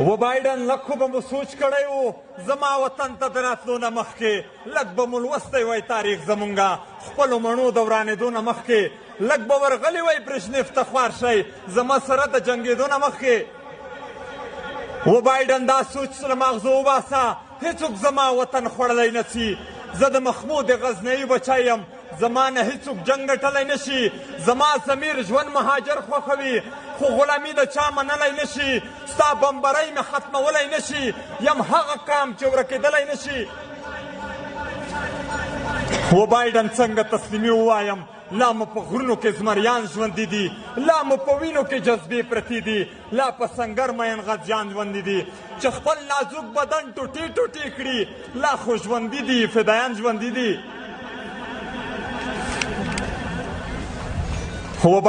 و بایډن لږ خو به مو سوچ کړی و زما وطن ته د راتلو نه مخکې لږ به مو لوستی وی تاریخ زمونږه خپلو مڼو د ورانېدو نه مخکې لږ به ورغلی وی برژنیف ته خوار شئ زما سره د جنګېدو نه مخکې و بایډن دا سوچ له ماغزو وباسه هېڅوک زما وطن خوړلی نه سی زه د محمود غزنوي بچی یم زما نه هېڅوک جنګ ګټلی نه شي زما ضمیر ژوند مهاجر خوښوي خو غلامي د چا منلی نه شي ستا بمبرۍ مې ختمولی نه شي یم هغه قام چې ورکېدلی نه شي و بایډن څنګه تسلیمي ووایم لا مو په غرونو کې زمریان ژوندي دي لا مو په وینو کې جذبې پرتې دي لا په سنګر مین غازیان ژوندي دي چې خپل نازک بدن ټوټې ټوټې کړي لا خو ژوندي دي فدایان ژوندي دي